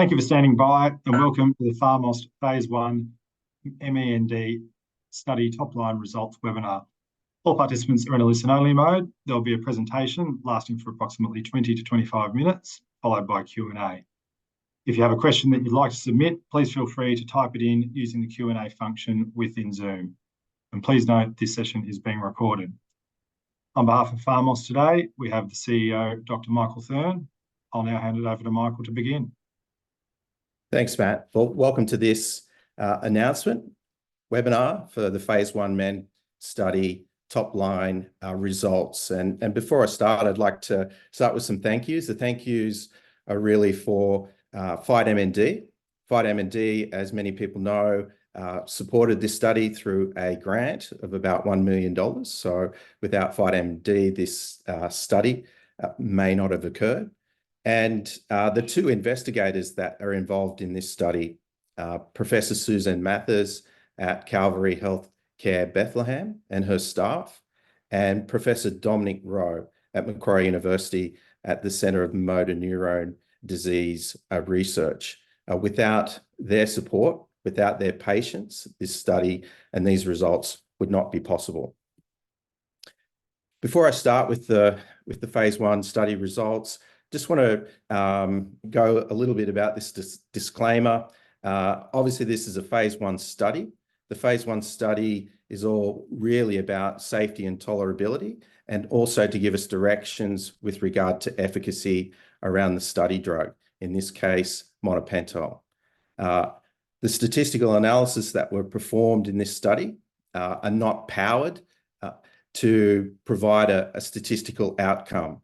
Thank you for standing by and welcome to the PharmAust Phase 1 MEND Study Top-Line Results webinar. All participants are in a listen-only mode. There will be a presentation lasting for approximately 20 to 25 minutes, followed by Q&A. If you have a question that you'd like to submit, please feel free to type it in using the Q&A function within Zoom. And please note this session is being recorded. On behalf of PharmAust today, we have the CEO, Dr. Michael Thurn. I'll now hand it over to Michael to begin. Thanks, Matt. Well, welcome to this announcement webinar for the Phase 1 MEND Study Top-Line Results. And before I start, I'd like to start with some thank yous. The thank yous are really for Fight MND. Fight MND, as many people know, supported this study through a grant of about $1 million. So without Fight MND, this study may not have occurred. And the two investigators that are involved in this study, Professor Suzanne Mathers at Calvary Healthcare Bethlehem and her staff, and Professor Dominic Rowe at Macquarie University at the Centre of Motor Neurone Disease Research. Without their support, without their patience, this study and these results would not be possible. Before I start with the Phase 1 study results, just want to go a little bit about this disclaimer. Obviously, this is a Phase 1 study. The Phase 1 study is all really about safety and tolerability, and also to give us directions with regard to efficacy around the study drug, in this case, monopental. The statistical analysis that were performed in this study are not powered to provide a statistical outcome.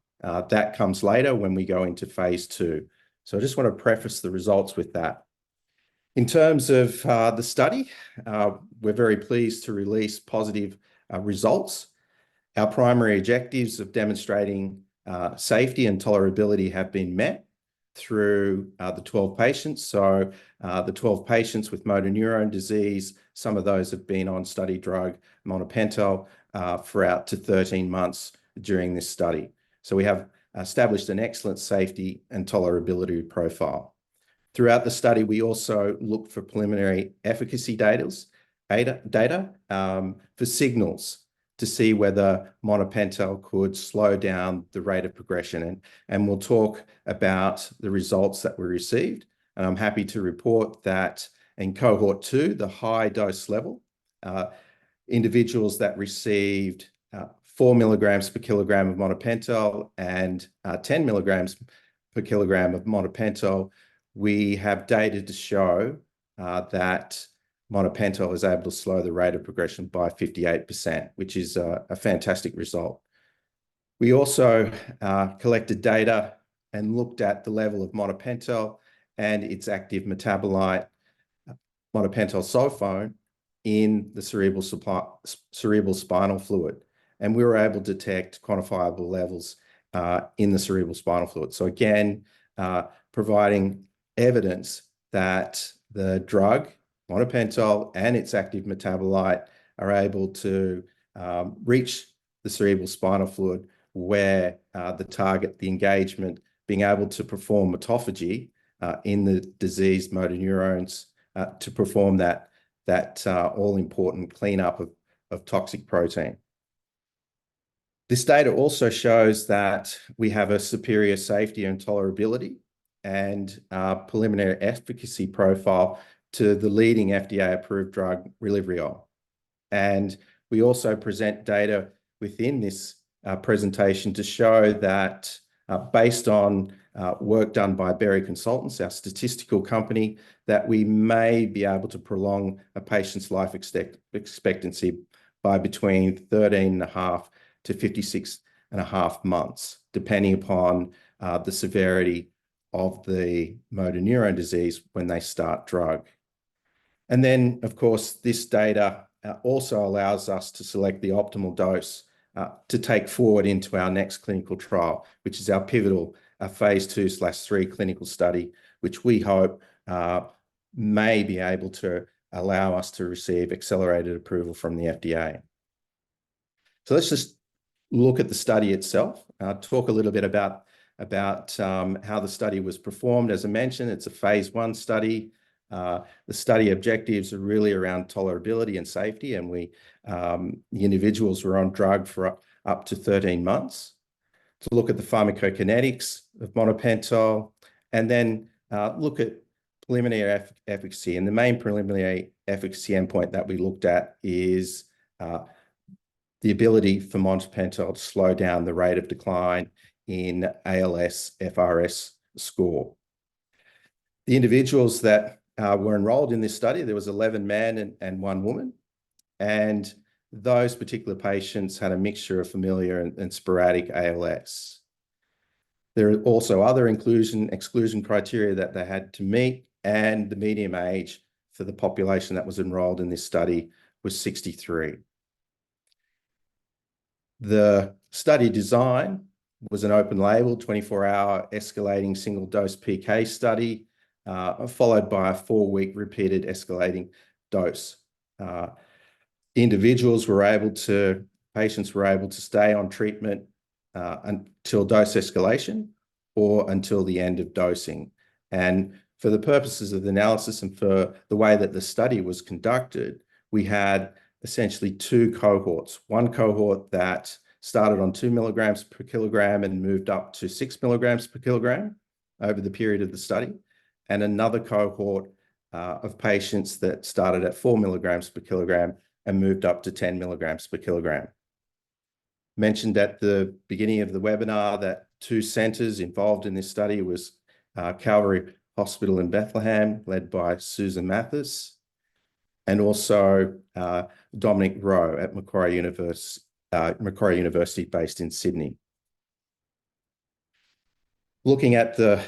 That comes later when we go into Phase 2. So I just want to preface the results with that. In terms of the study, we're very pleased to release positive results. Our primary objectives of demonstrating safety and tolerability have been met through the 12 patients. So the 12 patients with motor neurone disease, some of those have been on study drug monopental for out to 13 months during this study. So we have established an excellent safety and tolerability profile. Throughout the study, we also looked for preliminary efficacy data for signals to see whether monopental could slow down the rate of progression. And we'll talk about the results that we received. And I'm happy to report that in cohort 2, the high dose level, individuals that received 4 milligrams per kilogram of monopental and 10 milligrams per kilogram of monopental, we have data to show that monopental is able to slow the rate of progression by 58%, which is a fantastic result. We also collected data and looked at the level of monopental and its active metabolite, monopental sulfone, in the cerebral spinal fluid. And we were able to detect quantifiable levels in the cerebral spinal fluid. So again, providing evidence that the drug, monopental, and its active metabolite are able to reach the cerebral spinal fluid where the target, the engagement, being able to perform autophagy in the diseased motor neurons to perform that all-important cleanup of toxic protein. This data also shows that we have a superior safety and tolerability and preliminary efficacy profile to the leading FDA-approved drug, Rilibriol. And we also present data within this presentation to show that based on work done by Berry Consultants, our statistical company, that we may be able to prolong a patient's life expectancy by between 13.5 to 56.5 months, depending upon the severity of the motor neuron disease when they start drug. And then, of course, this data also allows us to select the optimal dose to take forward into our next clinical trial, which is our pivotal Phase 2/3 clinical study, which we hope may be able to allow us to receive accelerated approval from the FDA. So let's just look at the study itself, talk a little bit about about how the study was performed. As I mentioned, it's a phase 1 study. The study objectives are really around tolerability and safety, and the individuals were on drug for up to 13 months to look at the pharmacokinetics of monopental, and then look at preliminary efficacy. And the main preliminary efficacy endpoint that we looked at is the ability for monopental to slow down the rate of decline in ALS-FRS score. The individuals that were enrolled in this study, there was 11 men and 1 woman, and those particular patients had a mixture of familiar and sporadic ALS. There are also other exclusion criteria that they had to meet, and the median age for the population that was enrolled in this study was 63. The study design was an open label, 24-hour escalating single dose PK study, followed by a 4-week repeated escalating dose. Patients were able to stay on treatment until dose escalation or until the end of dosing. And for the purposes of the analysis and for the way that the study was conducted, we had essentially 2 cohorts. One cohort that started on 2 milligrams per kilogram and moved up to 6 milligrams per kilogram over the period of the study, and another cohort of patients that started at 4 milligrams per kilogram and moved up to 10 milligrams per kilogram. Mentioned at the beginning of the webinar that 2 centers involved in this study was Calvary Hospital in Bethlehem, led by Susan Mathis, and also Dominic Rowe at Macquarie University based in Sydney. Looking at the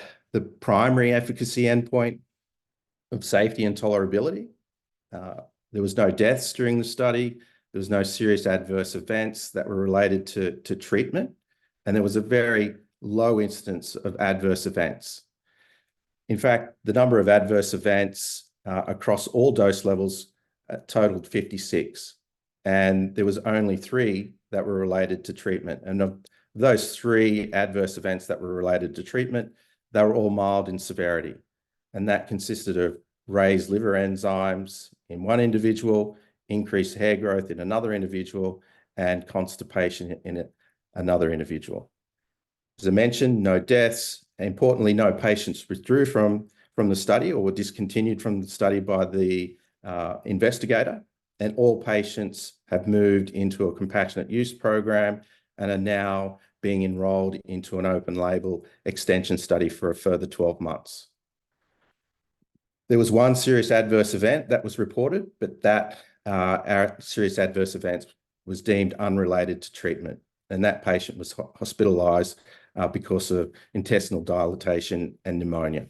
primary efficacy endpoint of safety and tolerability, there was no deaths during the study. There was no serious adverse events that were related to treatment, and there was a very low incidence of adverse events. In fact, the number of adverse events across all dose levels totaled 56, and there was only 3 that were related to treatment. And of those 3 adverse events that were related to treatment, they were all mild in severity, and that consisted of raised liver enzymes in one individual, increased hair growth in another individual, and constipation in another individual. As I mentioned, no deaths. Importantly, no patients withdrew from the study or were discontinued from the study by the investigator, and all patients have moved into a compassionate use program and are now being enrolled into an open label extension study for a further 12 months. There was 1 serious adverse event that was reported, but that serious adverse event was deemed unrelated to treatment, and that patient was hospitalized because of intestinal dilatation and pneumonia.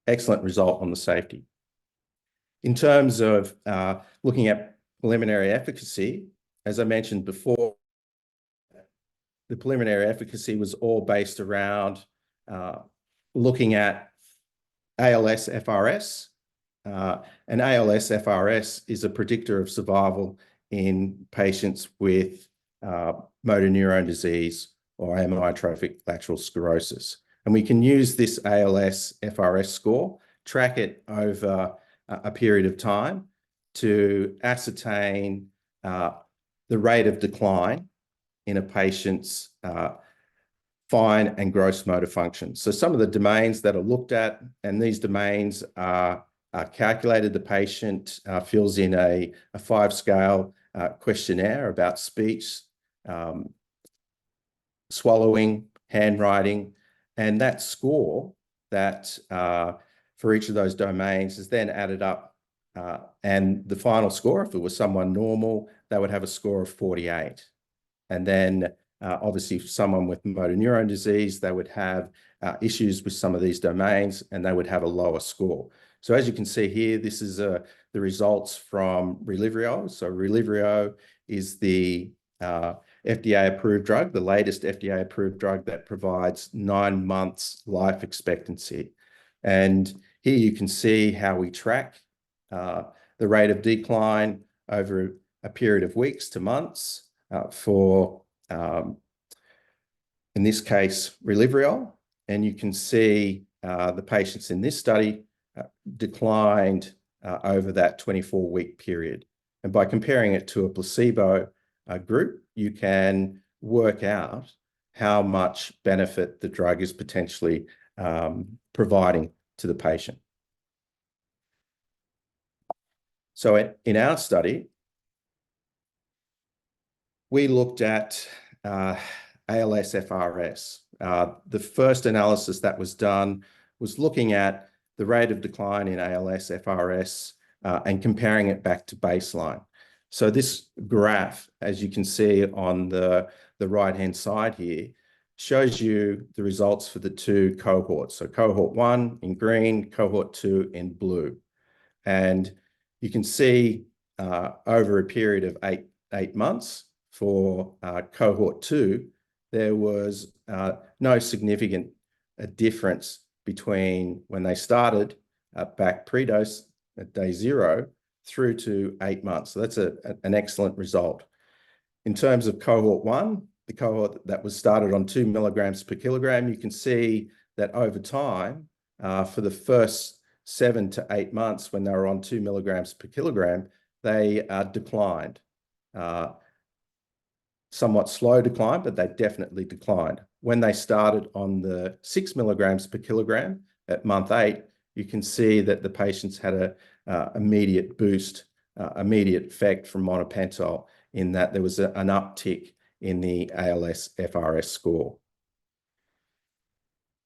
Excellent result on the safety. In terms of looking at preliminary efficacy, as I mentioned before, the preliminary efficacy was all based around looking at ALS-FRS, and ALS-FRS is a predictor of survival in patients with motor neuron disease or amyotrophic lateral sclerosis. And we can use this ALS-FRS score, track it over a period of time to ascertain the rate of decline in a patient's fine and gross motor function. So some of the domains that are looked at, and these domains are calculated. The patient fills in a 5-scale questionnaire about speech, swallowing, handwriting, and that score that for each of those domains is then added up, and the final score, if it was someone normal, they would have a score of 48. And then obviously for someone with motor neuron disease, they would have issues with some of these domains and they would have a lower score. So as you can see here, this is the results from Relyvrio. So Relyvrio is the FDA-approved drug, the latest FDA-approved drug that provides 9 months life expectancy. And here you can see how we track the rate of decline over a period of weeks to months for in this case, Rilivrol, and you can see the patients in this study declined over that 24-week period. And by comparing it to a placebo group, you can work out how much benefit the drug is potentially providing to the patient. So in our study, we looked at ALS-FRS. The first analysis that was done was looking at the rate of decline in ALS-FRS and comparing it back to baseline. So this graph, as you can see on the right-hand side here, shows you the results for the two cohorts. So cohort 1 in green, cohort 2 in blue. And you can see over a period of eight months for cohort 2, there was no significant difference between when they started back pre-dose at day 0 through to 8 months. So that's an excellent result. In terms of cohort 1, the cohort that was started on 2 milligrams per kilogram, you can see that over time, for the first 7 to 8 months when they were on 2 milligrams per kilogram, they declined. Somewhat slow decline, but they definitely declined. When they started on the 6 milligrams per kilogram at month 8, you can see that the patients had an immediate boost, immediate effect from monopental, in that there was an uptick in the ALS-FRS score.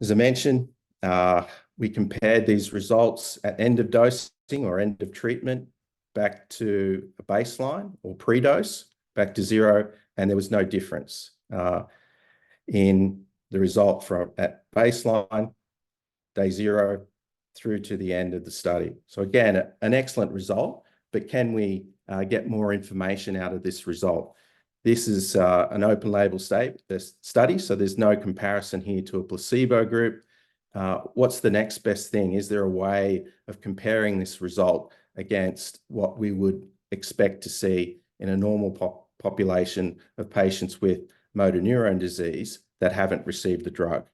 As I mentioned, we compared these results at end of dosing or end of treatment back to a baseline or pre-dose, back to 0, and there was no difference in the result from at baseline, day 0, through to the end of the study. So again, an excellent result, but can we get more information out of this result? This is an open label study, so there's no comparison here to a placebo group. What's the next best thing? Is there a way of comparing this result against what we would expect to see in a normal population of patients with motor neuron disease that haven't received the drug?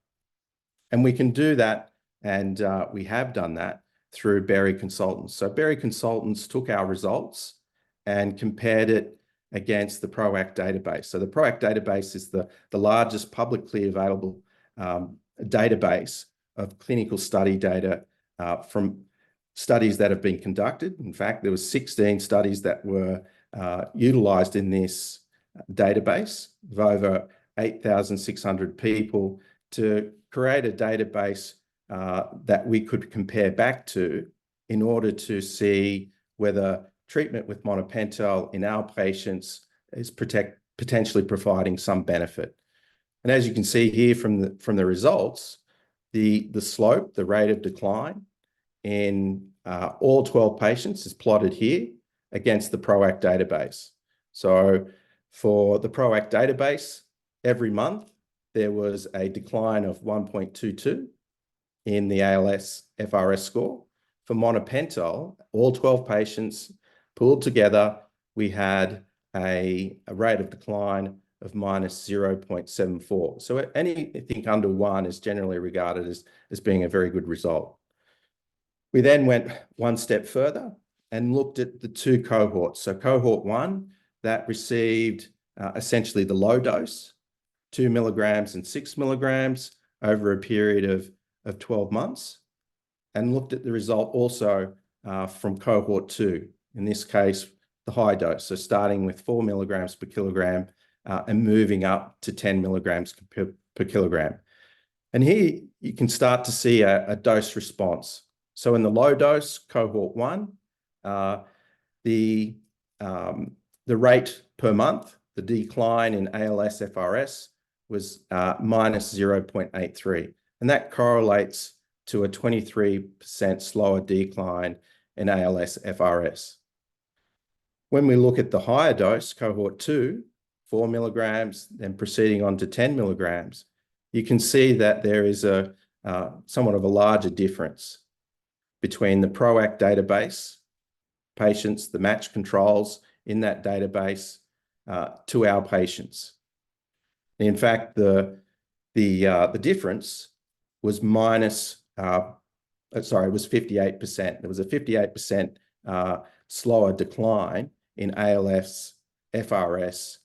And we can do that, and we have done that through Berry Consultants. So Berry Consultants took our results and compared it against the PROACT database. So the PROACT database is the largest publicly available database of clinical study data from studies that have been conducted. In fact, there were 16 studies that were utilized in this database of over 8,600 people to create a database that we could compare back to in order to see whether treatment with monopental in our patients is potentially providing some benefit. And as you can see here from the results, the slope, the rate of decline in all 12 patients is plotted here against the PROACT database. So for the PROACT database, every month there was a decline of 1.22 in the ALS-FRS score. For monopental, all 12 patients pooled together, we had a rate of decline of minus 0.74. So anything under 1 is generally regarded as being a very good result. We then went one step further and looked at the two cohorts. So cohort 1, that received essentially the low dose, 2 milligrams and 6 milligrams over a period of 12 months, and looked at the result also from cohort 2, in this case, the high dose. So starting with 4 milligrams per kilogram and moving up to 10 milligrams per kilogram. And here you can start to see a dose response. So in the low dose, cohort 1, the rate per month, the decline in ALS-FRS was minus 0.83. And that correlates to a 23% slower decline in ALS-FRS. When we look at the higher dose, cohort 2, 4 milligrams, then proceeding on to 10 milligrams, you can see that there is somewhat of a larger difference between the PROACT database patients, the match controls in that database, to our patients. In fact, the the difference was was 58%. There was a 58% slower decline in ALS, FRS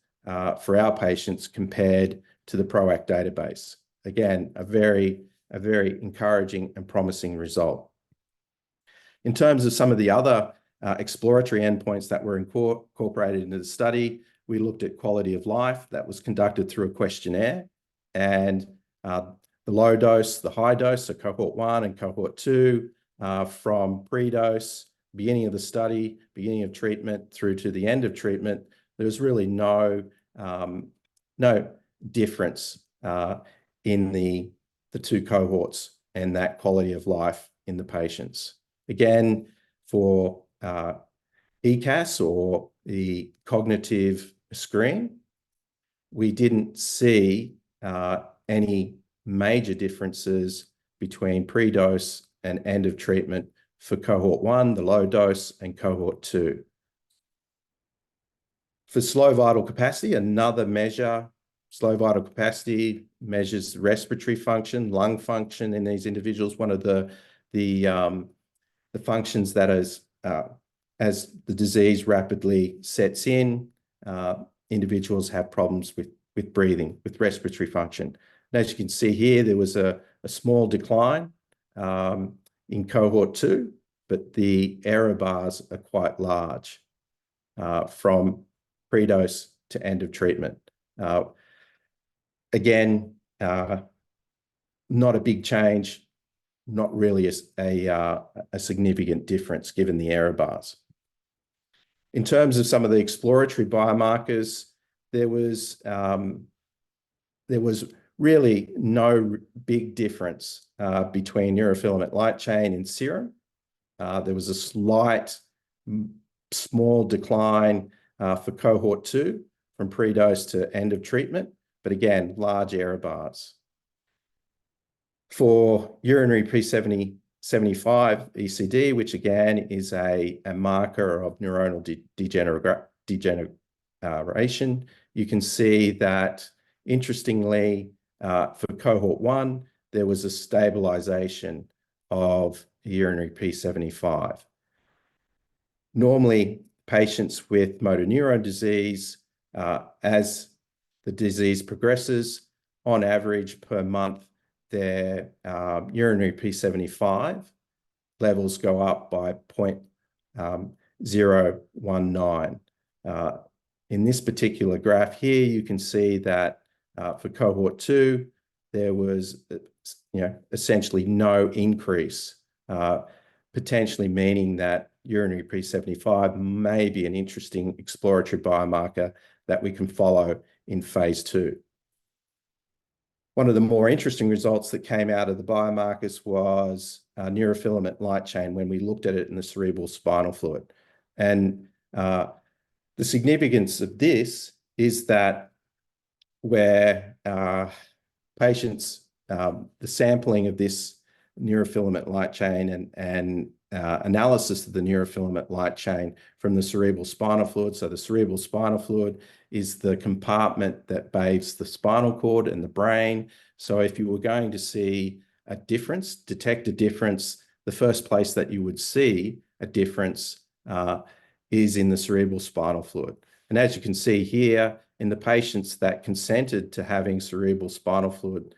for our patients compared to the PROACT database. Again, a very encouraging and promising result. In terms of some of the other exploratory endpoints that were incorporated into the study, we looked at quality of life. That was conducted through a questionnaire, and the low dose, the high dose, so cohort 1 and cohort 2, from pre-dose, beginning of the study, beginning of treatment through to the end of treatment, there was really no difference in the two cohorts and that quality of life in the patients. Again, for ECAS, or the cognitive screen, we didn't see any major differences between pre-dose and end of treatment for cohort 1, the low dose, and cohort 2. For slow vital capacity, another measure, slow vital capacity measures respiratory function, lung function in these individuals. One of the functions that is, as the disease rapidly sets in, individuals have problems with breathing, with respiratory function. And as you can see here, there was a small decline in cohort 2, but the error bars are quite large from pre-dose to end of treatment. Again, not a big change, not really a significant difference given the error bars. In terms of some of the exploratory biomarkers, there was really no big difference between neurofilament light chain in serum. There was a slight, small decline for cohort 2 from pre-dose to end of treatment, but again, large error bars. For urinary P75 ECD, which again is a marker of neuronal degeneration, you can see that, interestingly, for cohort 1, there was a stabilization of urinary P75. Normally, patients with motor neuron disease, as the disease progresses, on average per month, their urinary P75 levels go up by 0.019. In this particular graph here, you can see that for cohort 2, there was essentially no increase, potentially meaning that urinary P75 may be an interesting exploratory biomarker that we can follow in phase 2. One of the more interesting results that came out of the biomarkers was neurofilament light chain when we looked at it in the cerebral spinal fluid. And the significance of this is that where patients, the sampling of this neurofilament light chain and analysis of the neurofilament light chain from the cerebral spinal fluid. So the cerebral spinal fluid is the compartment that bathes the spinal cord and the brain. So if you were going to see a difference, detect a difference, the first place that you would see a difference is in the cerebral spinal fluid. And as you can see here, in the patients that consented to having cerebral spinal fluid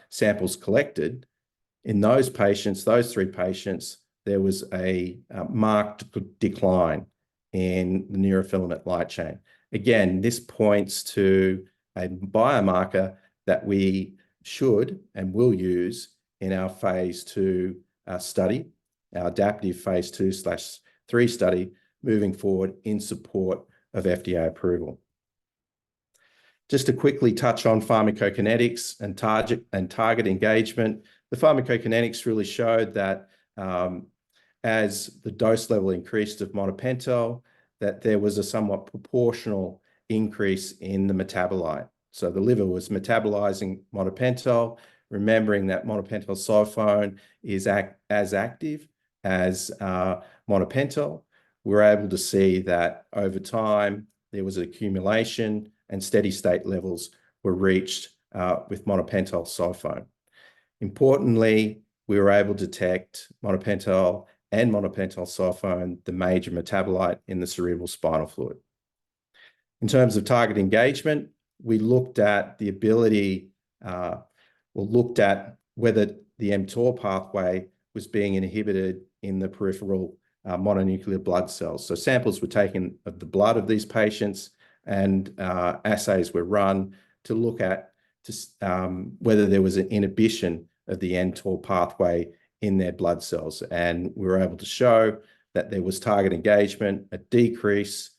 samples collected, in those patients, those 3 patients, there was a marked decline in the neurofilament light chain. Again, this points to a biomarker that we should and will use in our phase 2 study, our adaptive phase 2/3 study, moving forward in support of FDA approval. Just to quickly touch on pharmacokinetics and target engagement, the pharmacokinetics really showed that as the dose level increased of monopental, that there was a somewhat proportional increase in the metabolite. So the liver was metabolizing monopental, remembering that monopentyl sulfone is as active as monopental. We're able to see that over time, there was an accumulation and steady state levels were reached with monopentyl sulfone. Importantly, we were able to detect monopentyl and monopentyl sulfone, the major metabolite in the cerebral spinal fluid. In terms of target engagement, we looked at the ability, looked at whether the mTOR pathway was being inhibited in the peripheral mononuclear blood cells. So samples were taken of the blood of these patients, and assays were run to look at whether there was an inhibition of the mTOR pathway in their blood cells. And we were able to show that there was target engagement, a decrease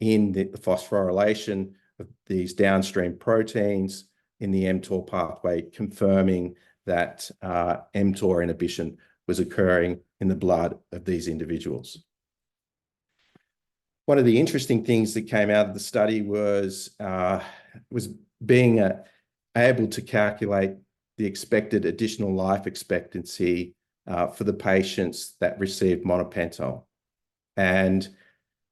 in the phosphorylation of these downstream proteins in the mTOR pathway, confirming that mTOR inhibition was occurring in the blood of these individuals. One of the interesting things that came out of the study was being able to calculate the expected additional life expectancy for the patients that received monopentyl. And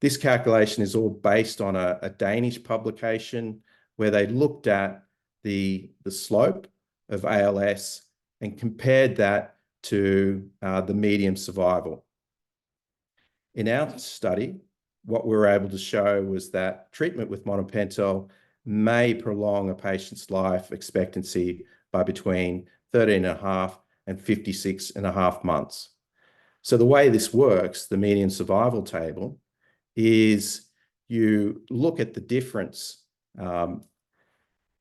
this calculation is all based on a Danish publication where they looked at the slope of ALS and compared that to the median survival. In our study, what we were able to show was that treatment with monopentyl may prolong a patient's life expectancy by between 13.5 and 56.5 months. So the way this works, the median survival table, is you look at the difference, in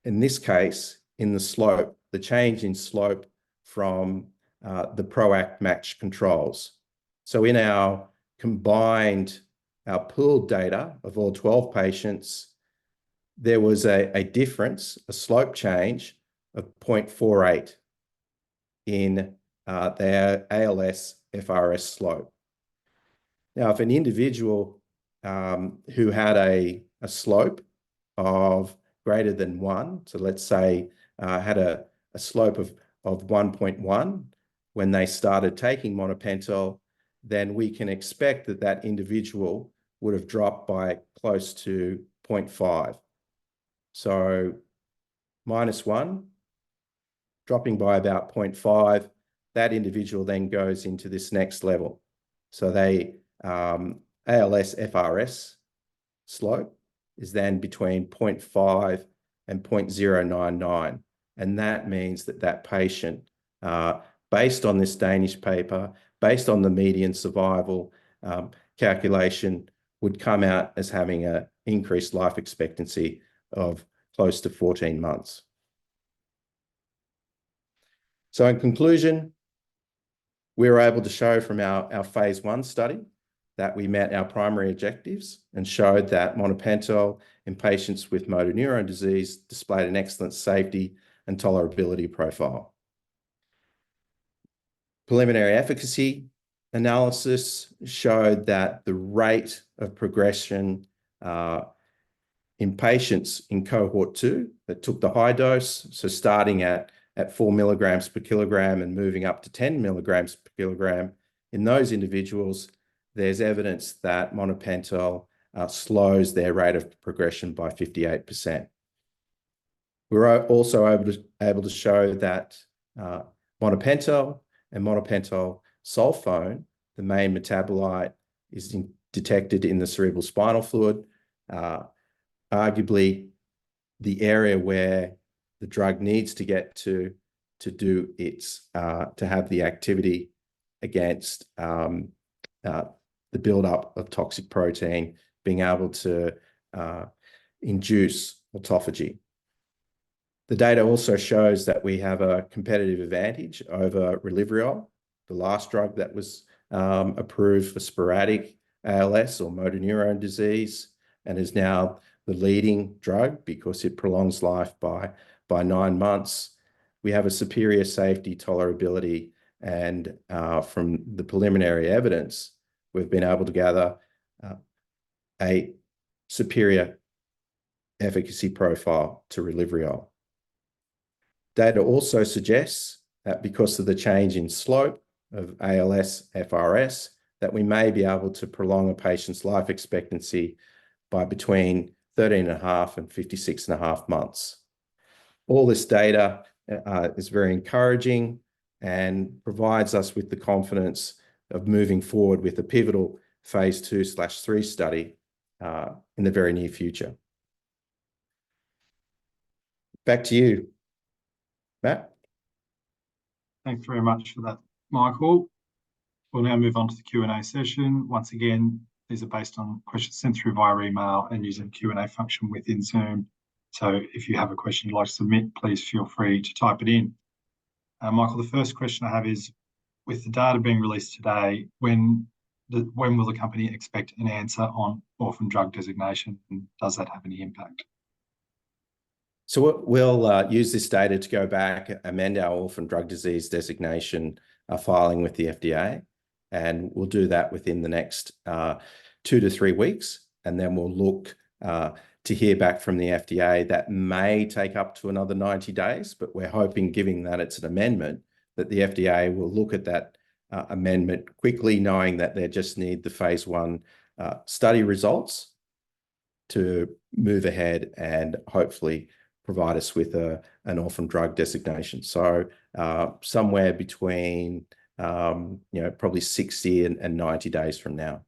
this case, in the slope, the change in slope from the PROACT matched controls. So in our pooled data of all 12 patients, there was a difference, a slope change of 0.48 in their ALS FRS slope. Now, if an individual who had a slope of greater than 1, so let's say had a slope of 1.1 when they started taking monopentyl, then we can expect that that individual would have dropped by close to 0.5. So -1, dropping by about 0.5, that individual then goes into this next level. So they ALS FRS slope is then between 0.5 and 0.099. And that means that that patient, based on this Danish paper, based on the median survival calculation, would come out as having an increased life expectancy of close to 14 months. So in conclusion, we were able to show from our phase 1 study that we met our primary objectives and showed that monopentyl in patients with motor neuron disease displayed an excellent safety and tolerability profile. Preliminary efficacy analysis showed that the rate of progression in patients in cohort 2 that took the high dose, so starting at 4 milligrams per kilogram and moving up to 10 milligrams per kilogram, in those individuals, there's evidence that monopentyl slows their rate of progression by 58%. We were also able to show that monopentyl and monopentyl sulfone, the main metabolite, is detected in the cerebral spinal fluid, arguably the area where the drug needs to get to do its to have the activity against the buildup of toxic protein, being able to induce autophagy. The data also shows that we have a competitive advantage over Rilivrol, the last drug that was approved for sporadic ALS or motor neuron disease, and is now the leading drug because it prolongs life by 9 months. We have a superior safety, tolerability, and from the preliminary evidence, we've been able to gather a superior efficacy profile to Rilivrol. Data also suggests that because of the change in slope of ALS FRS, that we may be able to prolong a patient's life expectancy by between 13.5 and 56.5 months. all this data is very encouraging and provides us with the confidence of moving forward with a pivotal phase 2/3 study in the very near future. Back to you, Matt. Thanks very much for that, Michael. We'll now move on to the Q&A session. Once again, these are based on questions sent through via email and using the Q&A function within Zoom. So if you have a question you'd like to submit, please feel free to type it in. Michael, the first question I have is, with the data being released today, when will the company expect an answer on orphan drug designation, and does that have any impact? So we'll use this data to go back, amend our orphan drug disease designation filing with the FDA, and we'll do that within the next 2 to 3 weeks, and then we'll look to hear back from the FDA. That may take up to another 90 days, but we're hoping, given that it's an amendment, that the FDA will look at that amendment quickly, knowing that they just need the phase 1 study results to move ahead and hopefully provide us with an orphan drug designation. So somewhere between probably 60 and 90 days from now.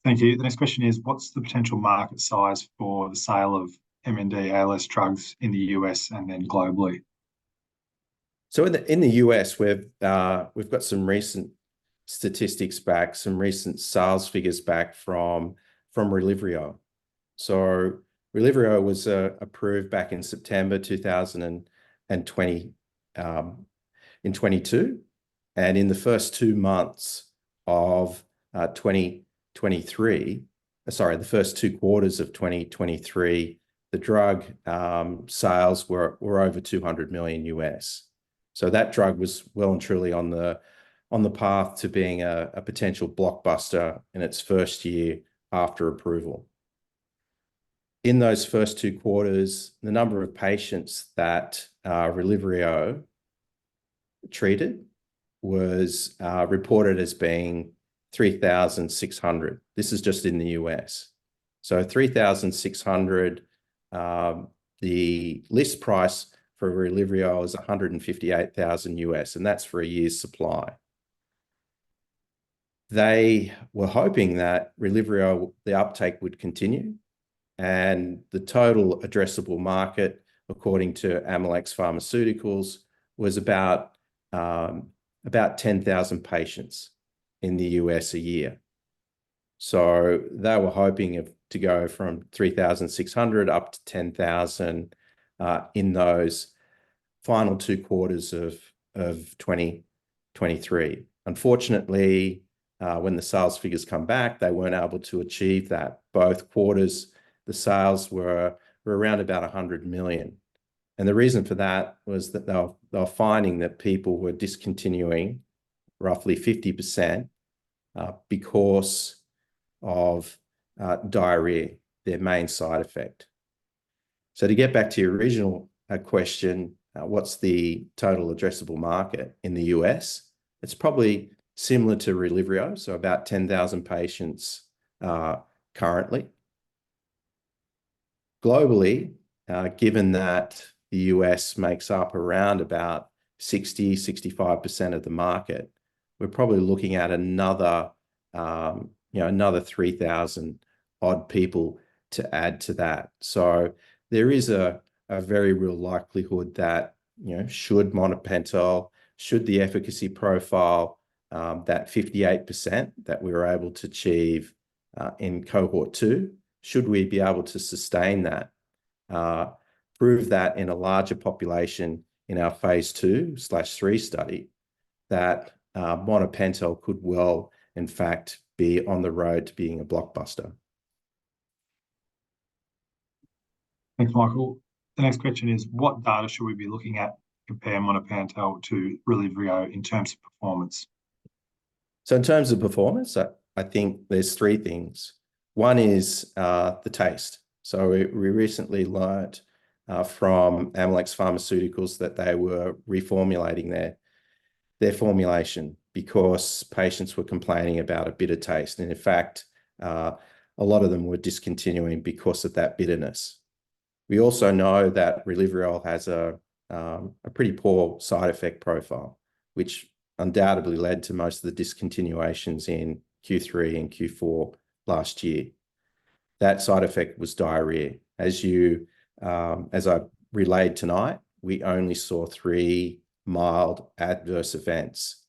Thank you. The next question is, what's the potential market size for the sale of MND ALS drugs in the US and then globally? So in the US, we've got some recent statistics back, some recent sales figures back from Relyvrio. So Relyvrio was approved back in September 2020 in 22, and in the first 2 months of 2023, the first 2 quarters of 2023, the drug sales were over $200 million US. So that drug was well and truly on the path to being a potential blockbuster in its first year after approval. In those first 2 quarters, the number of patients that Relyvrio treated was reported as being 3,600. This is just in the US. So 3,600, the list price for Relyvrio is $158,000 US, and that's for a year's supply. They were hoping that Relyvrio, the uptake would continue, and the total addressable market, according to Amylyx Pharmaceuticals, was about 10,000 patients in the US a year. So they were hoping to go from 3,600 up to 10,000 in those final 2 quarters of 2023. Unfortunately, when the sales figures come back, they weren't able to achieve that. Both quarters, the sales were around about $100 million. And the reason for that was that they were finding that people were discontinuing roughly 50% because of diarrhea, their main side effect. So to get back to your original question, what's the total addressable market in the US? It's probably similar to Relyvrio, so about 10,000 patients currently. Globally, given that the US makes up around about 65% of the market, we're probably looking at another 3,000 odd people to add to that. So there is a very real likelihood that, should monopental, should the efficacy profile, that 58% that we were able to achieve in cohort 2, should we be able to sustain that, prove that in a larger population in our phase 2/3 study, that monopental could well, in fact, be on the road to being a blockbuster. Thanks, Michael. The next question is, what data should we be looking at to compare monopental to Relyvrio in terms of performance? So in terms of performance, I think there's 3 things. One is the taste. So we recently learned from Amylyx Pharmaceuticals that they were reformulating their formulation because patients were complaining about a bitter taste. And in fact, a lot of them were discontinuing because of that bitterness. We also know that rilivrol has a pretty poor side effect profile, which undoubtedly led to most of the discontinuations in Q3 and Q4 last year. That side effect was diarrhea. As I relayed tonight, we only saw 3 mild adverse events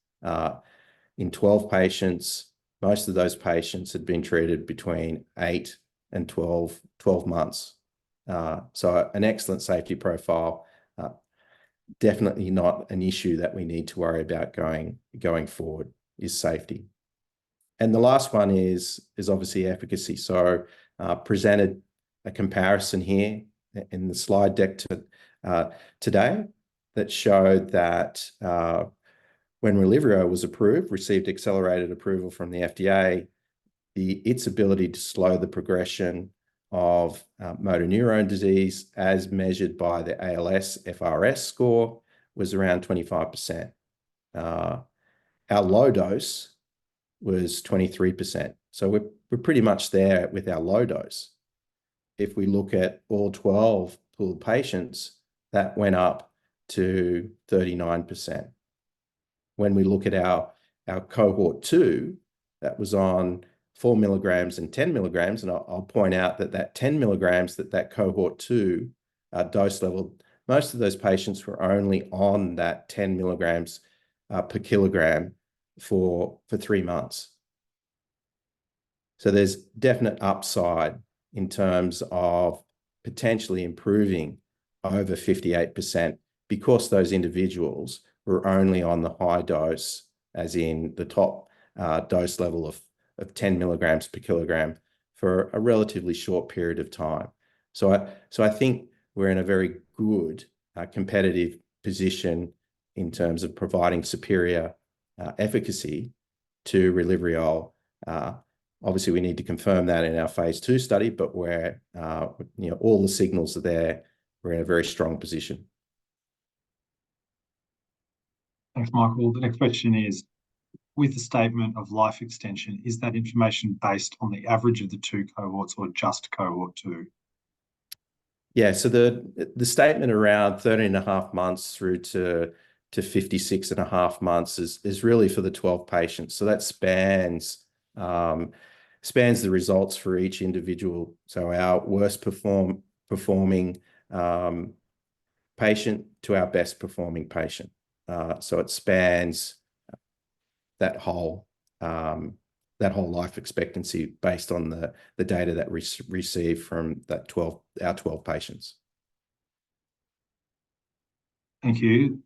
in 12 patients. Most of those patients had been treated between 8 and 12 months. So an excellent safety profile, definitely not an issue that we need to worry about going forward, is safety. And the last one is obviously efficacy. So presented a comparison here in the slide deck today that showed that when rilivrol was approved, received accelerated approval from the FDA, its ability to slow the progression of motor neurone disease as measured by the ALS-FRS score was around 25%. Our low dose was 23%. So we're pretty much there with our low dose. If we look at all 12 pooled patients, that went up to 39%. When we look at our cohort 2, that was on 4 milligrams and 10 milligrams, and I'll point out that 10 milligrams, that cohort 2 dose level, most of those patients were only on that 10 milligrams per kilogram for 3 months. So there's definite upside in terms of potentially improving over 58% because those individuals were only on the high dose, as in the top dose level of 10 milligrams per kilogram for a relatively short period of time. So I think we're in a very good competitive position in terms of providing superior efficacy to rilivrol. Obviously, we need to confirm that in our phase 2 study, but where all the signals are there, we're in a very strong position. Thanks, Michael. The next question is, with the statement of life extension, is that information based on the average of the 2 cohorts or just cohort 2? Yeah, so the statement around 13.5 months through to 56.5 months is really for the 12 patients. So that spans the results for each individual. So our worst performing patient to our best performing patient. So it spans that whole life expectancy based on the data that we received from our 12 patients. Thank you.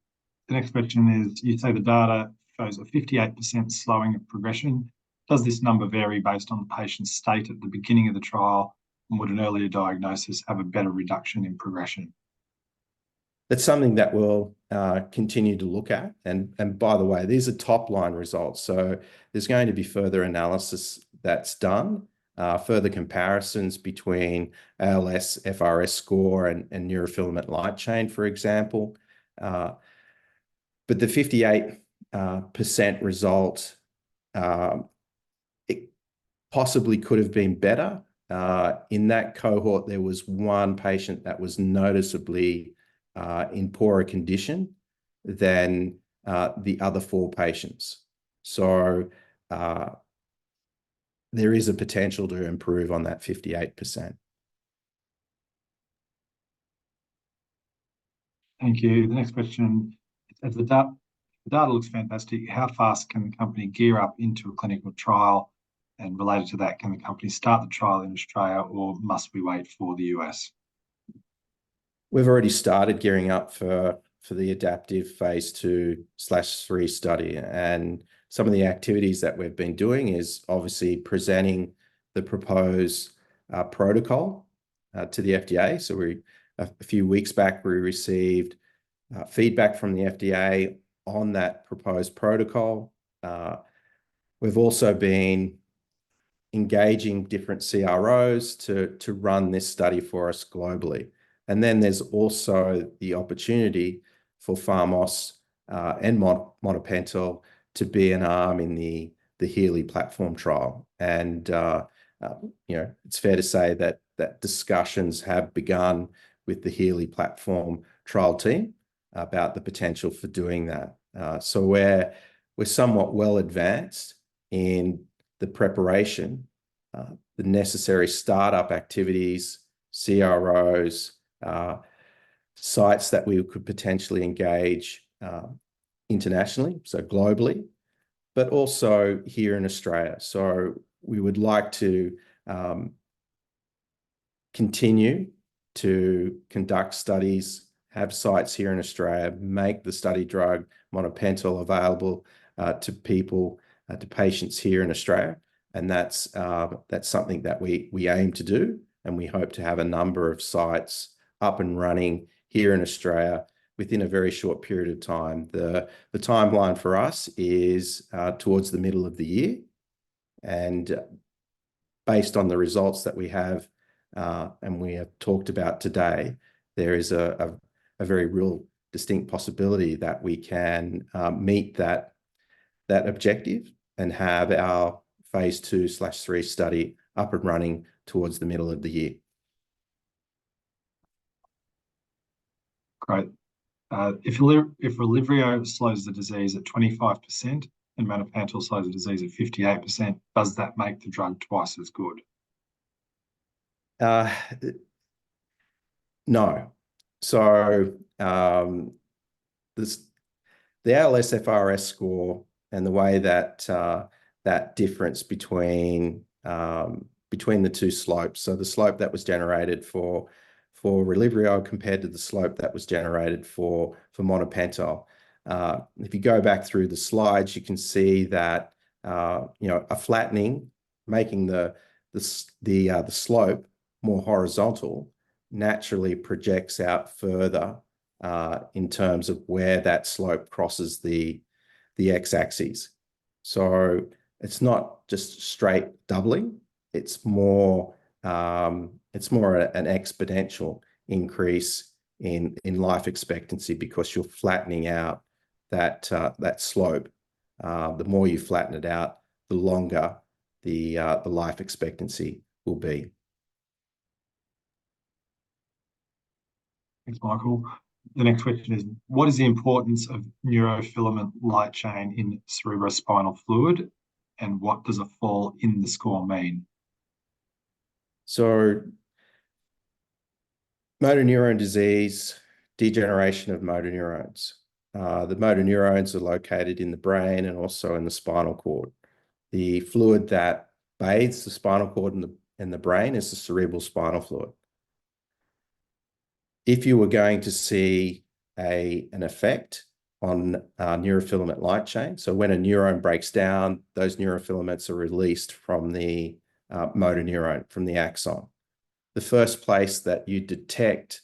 The next question is, you say the data shows a 58% slowing of progression. Does this number vary based on the patient's state at the beginning of the trial, and would an earlier diagnosis have a better reduction in progression? That's something that we'll continue to look at. And by the way, these are top-line results. So there's going to be further analysis that's done, further comparisons between ALS-FRS score and neurofilament light chain, for example. But the 58% result, it possibly could have been better. In that cohort, there was one patient that was noticeably in poorer condition than the other 4 patients. So there is a potential to improve on that 58%. Thank you. The next question, as the data looks fantastic, how fast can the company gear up into a clinical trial? And related to that, can the company start the trial in Australia, or must we wait for the US? We've already started gearing up for the adaptive phase 2/3 study. And some of the activities that we've been doing is obviously presenting the proposed protocol to the FDA. So a few weeks back, we received feedback from the FDA on that proposed protocol. We've also been engaging different CROs to run this study for us globally. And then there's also the opportunity for PharmAust and Monopental to be an arm in the Healy platform trial. And it's fair to say that discussions have begun with the Healy platform trial team about the potential for doing that. So we're somewhat well advanced in the preparation, the necessary startup activities, CROs, sites that we could potentially engage internationally, so globally, but also here in Australia. So we would like to continue to conduct studies, have sites here in Australia, make the study drug monopental available to people, to patients here in Australia. And that's something that we aim to do. And we hope to have a number of sites up and running here in Australia within a very short period of time. The timeline for us is towards the middle of the year. And based on the results that we have and we have talked about today, there is a very real distinct possibility that we can meet that objective and have our phase 2/3 study up and running towards the middle of the year. Great. If Relyvrio slows the disease at 25% and Monopental slows the disease at 58%, does that make the drug twice as good? No. So the ALSFRS score and the way that that difference between the two slopes, so the slope that was generated for Relyvrio compared to the slope that was generated for Monopental. If you go back through the slides, you can see that a flattening, making the slope more horizontal, naturally projects out further in terms of where that slope crosses the x-axis. So it's not just straight doubling; it's more an exponential increase in life expectancy because you're flattening out that slope. The more you flatten it out, the longer the life expectancy will be. Thanks, Michael. The next question is, what is the importance of neurofilament light chain in cerebrospinal fluid, and what does a fall in the score mean? So motor neuron disease, degeneration of motor neurons. The motor neurons are located in the brain and also in the spinal cord. The fluid that bathes the spinal cord and the brain is the cerebral spinal fluid. If you were going to see an effect on neurofilament light chain, so when a neuron breaks down, those neurofilaments are released from the motor neuron, from the axon. The first place that you detect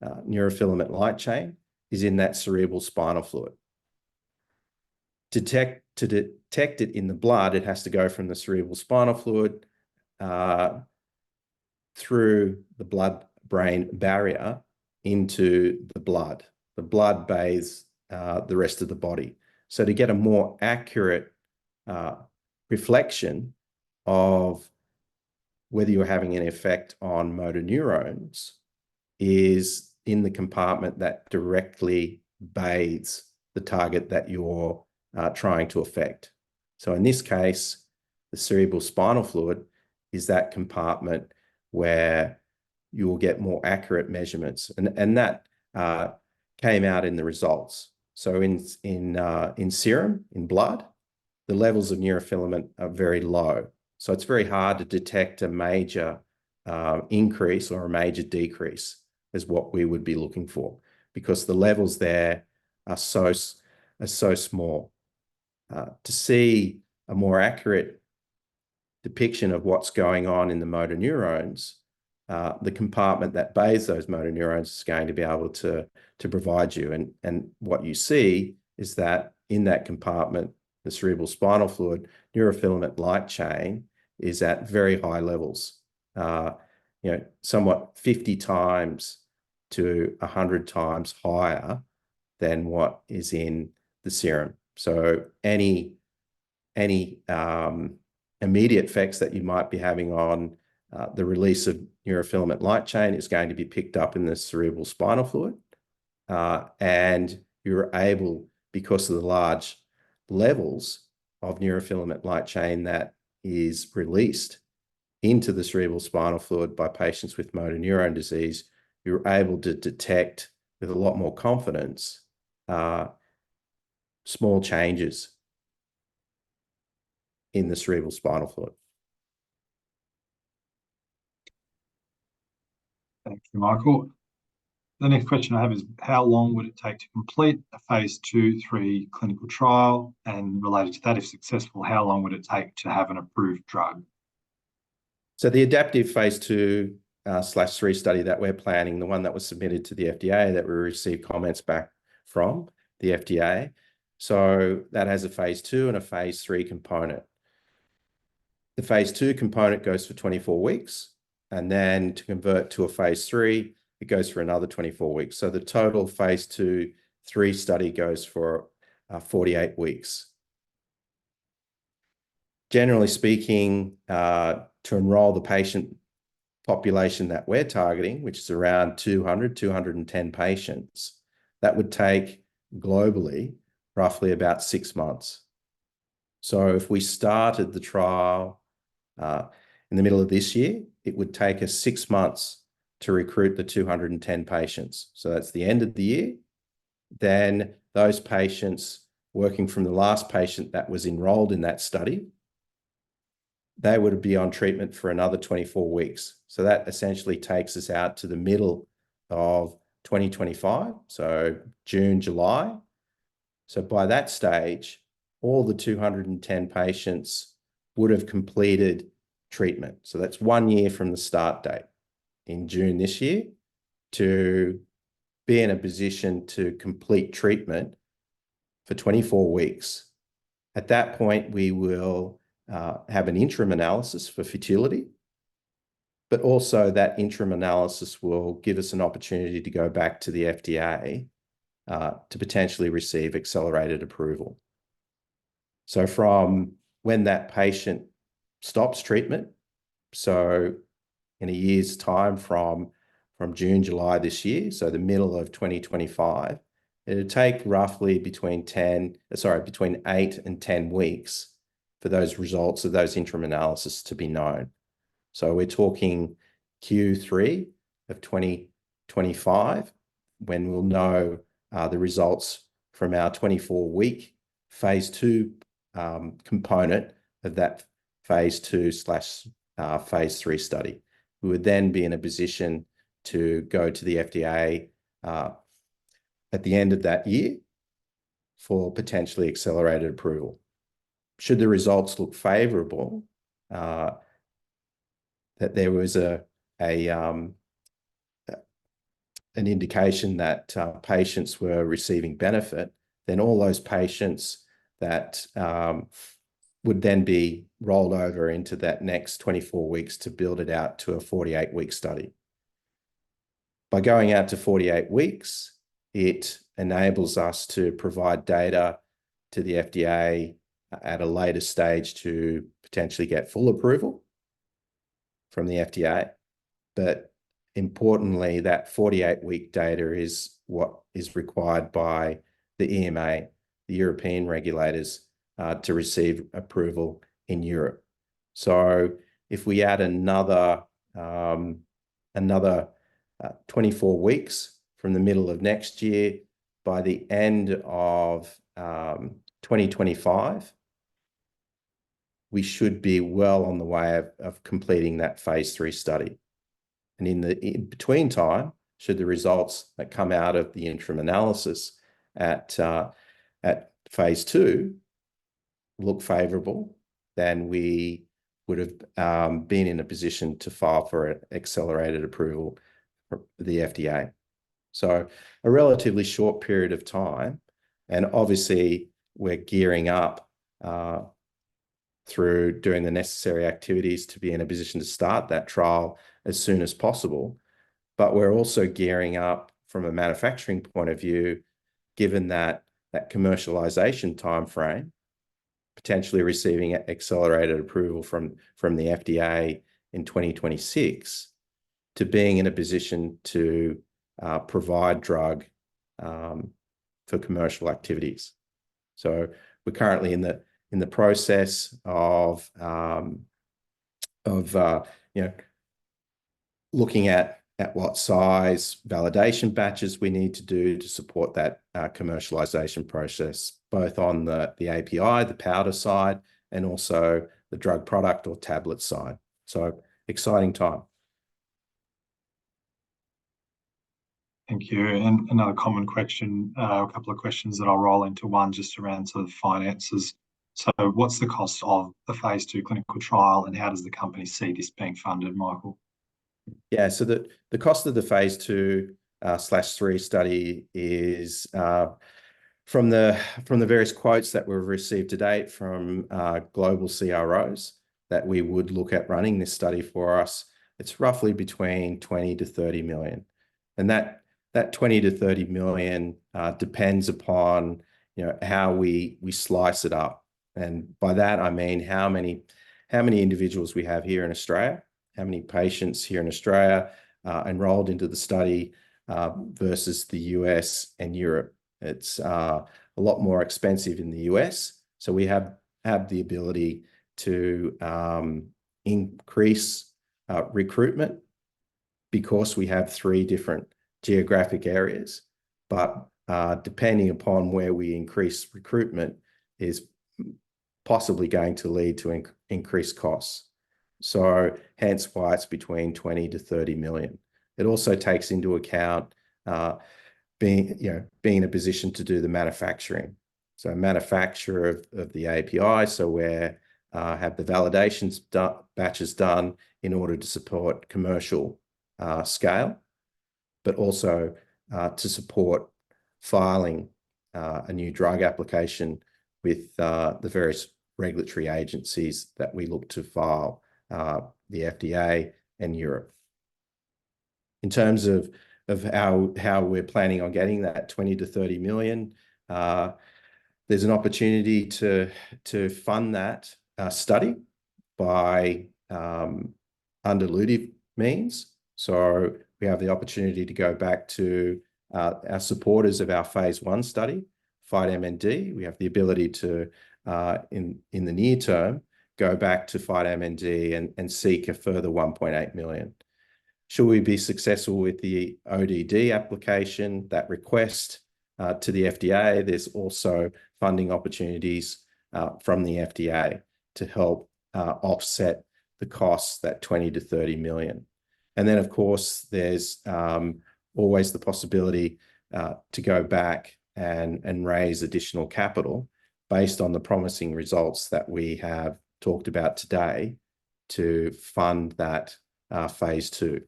neurofilament light chain is in that cerebral spinal fluid. To detect it in the blood, it has to go from the cerebral spinal fluid through the blood-brain barrier into the blood. The blood bathes the rest of the body. So to get a more accurate reflection of whether you're having an effect on motor neurons is in the compartment that directly bathes the target that you're trying to affect. So in this case, the cerebral spinal fluid is that compartment where you will get more accurate measurements. And that came out in the results. So in serum, in blood, the levels of neurofilament are very low. So it's very hard to detect a major increase or a major decrease is what we would be looking for because the levels there are so small. To see a more accurate depiction of what's going on in the motor neurons, the compartment that bathes those motor neurons is going to be able to provide you. And what you see is that in that compartment, the cerebral spinal fluid, neurofilament light chain is at very high levels, somewhat 50 times to 100 times higher than what is in the serum. So any immediate effects that you might be having on the release of neurofilament light chain is going to be picked up in the cerebral spinal fluid. And you're able, because of the large levels of neurofilament light chain that is released into the cerebral spinal fluid by patients with motor neurone disease, you're able to detect with a lot more confidence small changes in the cerebral spinal fluid. Thank you, Michael. The next question I have is, how long would it take to complete a phase 2/3 clinical trial? And related to that, if successful, how long would it take to have an approved drug? So the adaptive phase 2/3 study that we're planning, the one that was submitted to the FDA that we received comments back from the FDA. So that has a phase 2 and a phase 3 component. The phase 2 component goes for 24 weeks, and then to convert to a phase 3, it goes for another 24 weeks. So the total phase 2/3 study goes for 48 weeks. Generally speaking, to enroll the patient population that we're targeting, which is around 210 patients, that would take globally roughly about 6 months. So if we started the trial in the middle of this year, it would take us 6 months to recruit the 210 patients. So that's the end of the year. Then those patients, working from the last patient that was enrolled in that study, they would be on treatment for another 24 weeks. So that essentially takes us out to the middle of 2025, so June, July. So by that stage, all the 210 patients would have completed treatment. So that's 1 year from the start date in June this year to be in a position to complete treatment for 24 weeks. At that point, we will have an interim analysis for futility, but also that interim analysis will give us an opportunity to go back to the FDA to potentially receive accelerated approval. So from when that patient stops treatment, so in a year's time from June, July this year, so the middle of 2025, it'll take roughly between 8 and 10 weeks for those results of those interim analysis to be known. So we're talking Q3 of 2025 when we'll know the results from our 24-week phase 2 component of that phase 2/phase 3 study. We would then be in a position to go to the FDA at the end of that year for potentially accelerated approval. Should the results look favorable, that there was an indication that patients were receiving benefit, then all those patients that would then be rolled over into that next 24 weeks to build it out to a 48-week study. By going out to 48 weeks, it enables us to provide data to the FDA at a later stage to potentially get full approval from the FDA. But importantly, that 48-week data is what is required by the EMA, the European regulators, to receive approval in Europe. So if we add another 24 weeks from the middle of next year, by the end of 2025, we should be well on the way of completing that phase 3 study. And in between time, should the results that come out of the interim analysis at phase 2 look favorable, then we would have been in a position to file for an accelerated approval for the FDA. So a relatively short period of time, and obviously we're gearing up through doing the necessary activities to be in a position to start that trial as soon as possible. But we're also gearing up from a manufacturing point of view, given that commercialization timeframe, potentially receiving accelerated approval from the FDA in 2026 to being in a position to provide drug for commercial activities. So we're currently in the process of looking at what size validation batches we need to do to support that commercialization process, both on the API, the powder side, and also the drug product or tablet side. So exciting time. Thank you. And another common question, a couple of questions that I'll roll into one just around sort of finances. So what's the cost of the phase 2 clinical trial, and how does the company see this being funded, Michael? Yeah, so the cost of the phase 2/3 study is from the various quotes that we've received to date from global CROs that we would look at running this study for us. It's roughly between 20 to 30 million, and that 20 to 30 million depends upon how we slice it up, and by that I mean how many individuals we have here in Australia, how many patients here in Australia enrolled into the study versus the US and Europe. It's a lot more expensive in the US, so we have the ability to increase recruitment because we have 3 different geographic areas, but depending upon where we increase recruitment is possibly going to lead to increased costs. So hence why it's between 20 to 30 million. It also takes into account being in a position to do the manufacturing. So manufacture of the API, so where have the validations batches done in order to support commercial scale, but also to support filing a new drug application with the various regulatory agencies that we look to file, the FDA and Europe. In terms of how we're planning on getting that 20 to 30 million, there's an opportunity to fund that study by undilutive means. So we have the opportunity to go back to our supporters of our phase 1 study, Fight MND. We have the ability to, in the near term, go back to Fight MND and seek a further 1.8 million. Should we be successful with the ODD application, that request to the FDA, there's also funding opportunities from the FDA to help offset the costs, that 20 to 30 million. And then, of course, there's always the possibility to go back and raise additional capital based on the promising results that we have talked about today to fund that phase 2.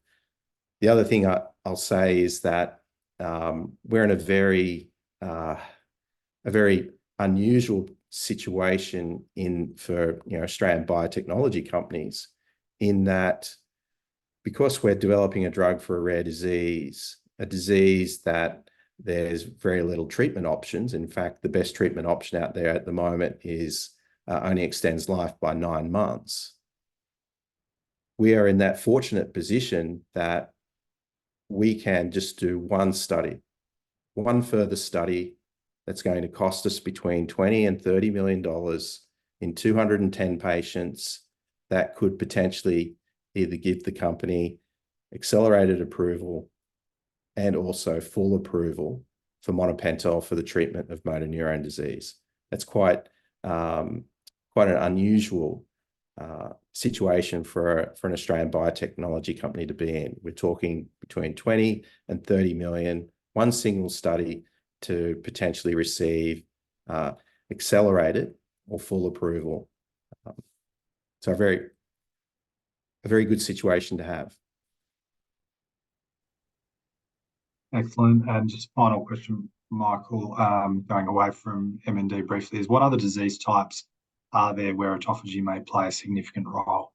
The other thing I'll say is that we're in a very unusual situation for Australian biotechnology companies, in that because we're developing a drug for a rare disease, a disease that there's very little treatment options. In fact, the best treatment option out there at the moment is only extends life by 9 months. We are in that fortunate position that we can just do one further study that's going to cost us between 20 and 30 million dollars in 210 patients that could potentially either give the company accelerated approval and also full approval for monopental for the treatment of motor neurone disease. That's quite an unusual situation for an Australian biotechnology company to be in. We're talking between 20 and 30 million, one single study to potentially receive accelerated or full approval. So a very good situation to have. Excellent. And just final question, Michael, going away from MND briefly, is what other disease types are there where autophagy may play a significant role?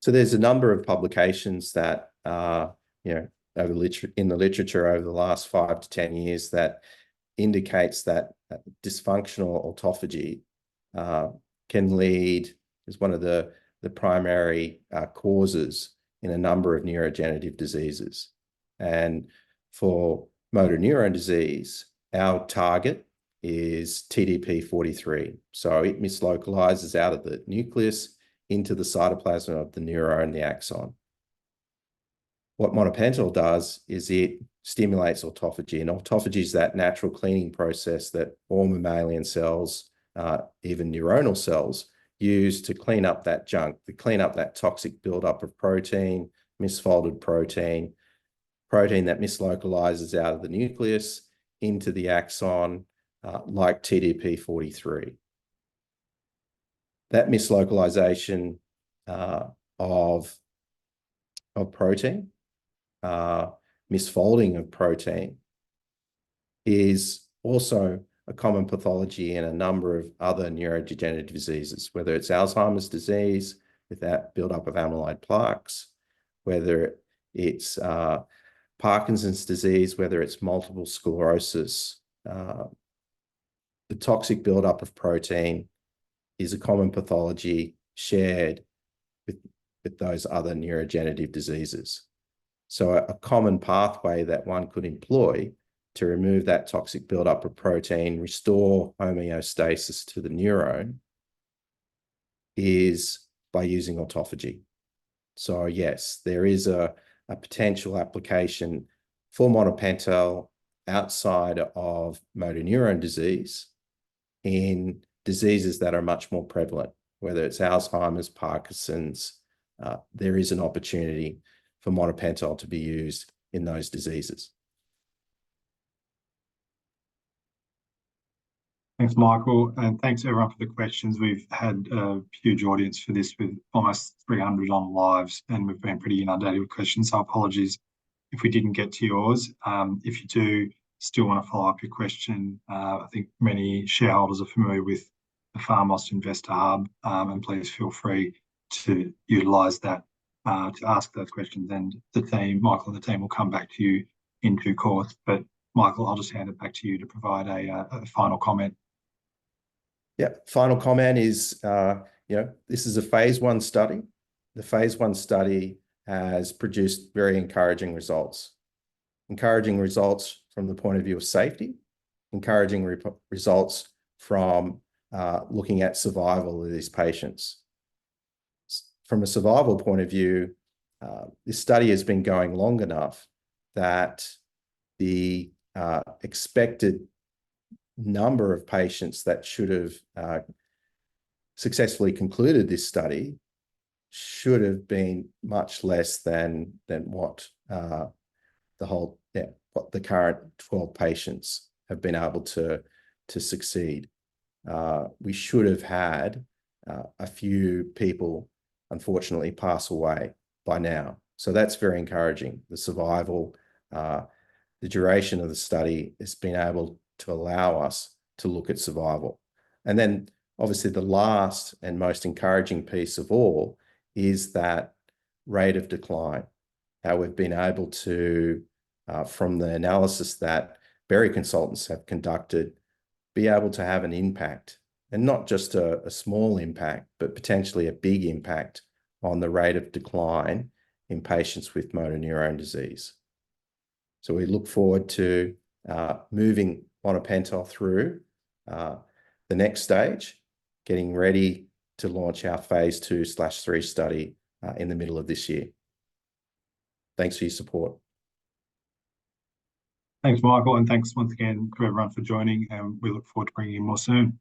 So there's a number of publications that in the literature over the last 5 to 10 years that indicates that dysfunctional autophagy can lead, is one of the the primary causes in a number of neurodegenerative diseases. And for motor neuron disease, our target is TDP-43. So it mislocalizes out of the nucleus into the cytoplasm of the neuron, the axon. What monopentyl does is it stimulates autophagy, and autophagy is that natural cleaning process that all mammalian cells, even neuronal cells, use to clean up that junk, to clean up that toxic buildup of protein, misfolded protein that mislocalizes out of the nucleus into the axon, like TDP-43. That mislocalization of protein, misfolding of protein, is also a common pathology in a number of other neurodegenerative diseases, whether it's Alzheimer's disease with that buildup of amyloid plaques, whether it's Parkinson's disease, whether it's multiple sclerosis. The toxic buildup of protein is a common pathology shared with those other neurodegenerative diseases. So a common pathway that one could employ to remove that toxic buildup of protein, restore homeostasis to the neuron, is by using autophagy. So yes, there is a potential application for monopentyl outside of motor neuron disease in diseases that are much more prevalent, whether it's Alzheimer's, Parkinson's. There is an opportunity for monopentyl to be used in those diseases. Thanks, Michael, and thanks everyone for the questions. We've had a huge audience for this with almost 300 on lives, and we've been pretty inundated with questions, so apologies if we didn't get to yours. If you do still want to follow up your question, I think many shareholders are familiar with the PharmAust Investor Hub, and please feel free to utilise that to ask those questions, and the team, Michael and the team, will come back to you in due course. But Michael, I'll just hand it back to you to provide a final comment. Yeah, final comment is, this is a phase 1 study. The phase 1 study has produced very encouraging results. Encouraging results from the point of view of safety, encouraging results from looking at survival of these patients. From a survival point of view, this study has been going long enough that the expected number of patients that should have successfully concluded this study should have been much less than what what the current 12 patients have been able to succeed. We should have had a few people unfortunately pass away by now. So that's very encouraging. The survival, the duration of the study has been able to allow us to look at survival. And then obviously the last and most encouraging piece of all is that rate of decline, how we've been able to, from the analysis that Berry consultants have conducted, be able to have an impact, and not just a small impact, but potentially a big impact on the rate of decline in patients with motor neuron disease. So we look forward to moving monopentyl through the next stage, getting ready to launch our phase 2/3 study in the middle of this year. Thanks for your support. Thanks, Michael, and thanks once again to everyone for joining, and we look forward to bringing you more soon.